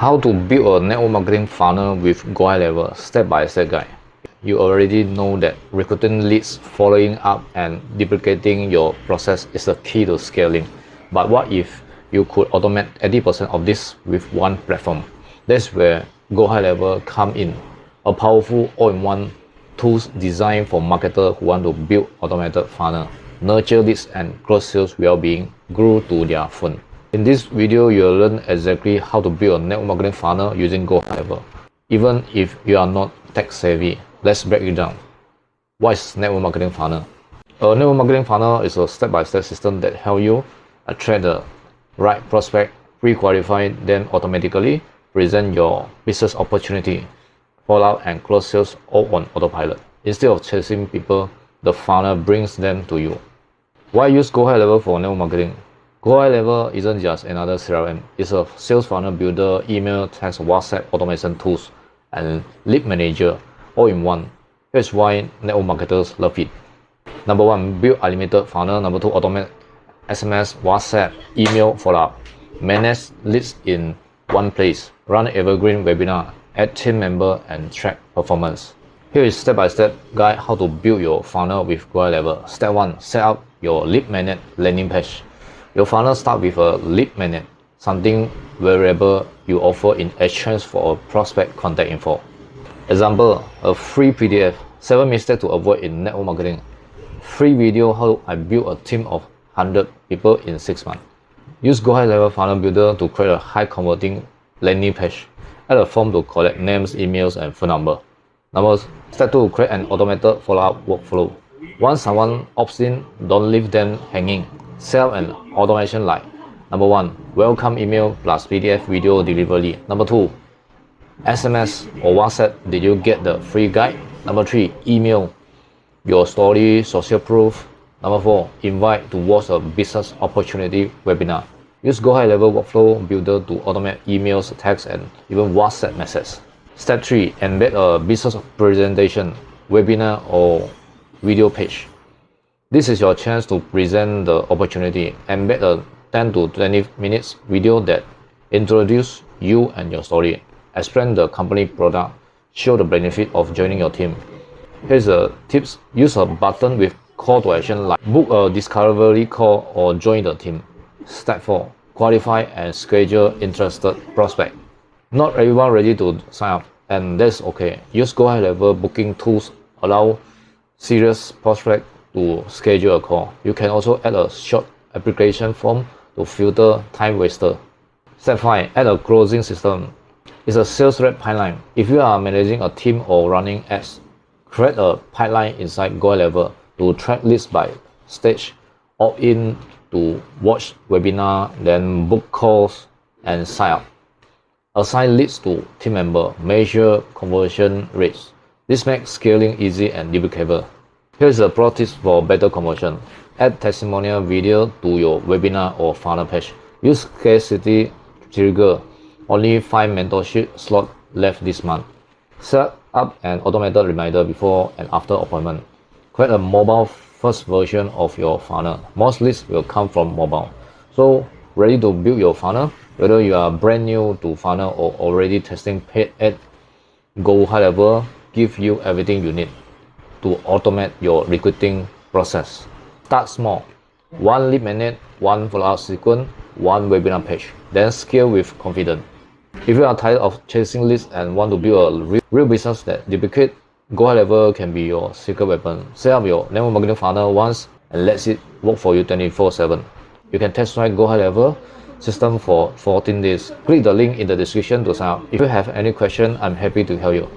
How to build a network marketing funnel with gohighlevel step-by-step guide. You already know that recruiting leads, following up, and duplicating your process is the key to scaling. But what if you could automate 80% of this with one platform? That's where gohighlevel come in, a powerful all-in-one tools designed for marketers who want to build automated funnel, nurture leads, and close sales well-being glued to their phone. In this video, you'll learn exactly how to build a network marketing funnel using gohighlevel. Even if you are not tech savvy, let's break it down. What is network marketing funnel? A network marketing funnel is a step-by-step system that helps you attract the right prospect, pre-qualify them automatically, present your business opportunity, follow up, and close sales all on autopilot. Instead of chasing people, the funnel brings them to you. Why use gohighlevel for network marketing? gohighlevel isn't just another CRM, it's a sales funnel builder, email, text, WhatsApp, automation tools, and lead manager all in one. Here's why network marketers love it. Number one, build unlimited funnel. Number two, automate SMS, WhatsApp, email follow-up. Manage leads in one place. Run evergreen webinar, add team member, and track performance. Here is step-by-step guide how to build your funnel with gohighlevel. Step 1. Set up your lead magnet landing page. Your funnel starts with a lead magnet, something variable you offer in exchange for a prospect contact info. Example, a free PDF, 7 mistakes to avoid in network marketing. Free video, how I build a team of 100 people in 6 months. Use gohighlevel funnel builder to create a high converting landing page. Add a form to collect names, emails, and phone number. Step 2, create an automated follow-up workflow. Once someone opts in, don't leave them hanging. Set up an automation like number 1, welcome email plus PDF video delivery. Number 2, SMS or WhatsApp, did you get the free guide? Number 3, email your story, social proof. Number 4, invite to watch a business opportunity webinar. Use gohighlevel workflow builder to automate emails, text, and even WhatsApp messages. Step 3, embed a business presentation, webinar, or video page. This is your chance to present the opportunity. Embed a 10 to 20 minutes video that introduces you and your story. Explain the company product. Show the benefit of joining your team. Here's a tips. Use a button with call to action like book a discovery call or join the team. Step 4. Qualify and schedule interested prospect. Not everyone ready to sign up, and that's okay. Use gohighlevel booking tools allow serious prospect to schedule a call. You can also add a short application form to filter time waster. Step 5. Add a closing system. It's a sales rep pipeline. If you are managing a team or running ads, create a pipeline inside gohighlevel to track leads by stage, opt in to watch webinar, then book calls and sign up. Assign leads to team member, measure conversion rates. This makes scaling easy and duplicable. Here's a pro tip for better conversion. Add testimonial video to your webinar or funnel page. Use scarcity trigger. Only 5 mentorship slots left this month. Set up an automated reminder before and after appointment. Create a mobile first version of your funnel. Most leads will come from mobile. So, ready to build your funnel? Whether you are brand new to funnel or already testing paid ad, gohighlevel give you everything you need to automate your recruiting process. Start small. 1 lead magnet, 1 follow-up sequence, 1 webinar page. Then scale with confidence. If you are tired of chasing leads and want to build a real business that duplicates, gohighlevel can be your secret weapon. Set up your network marketing funnel once and let it work for you 24/7. You can test drive gohighlevel system for 14 days. Click the link in the description to sign up. If you have any question, I'm happy to help you.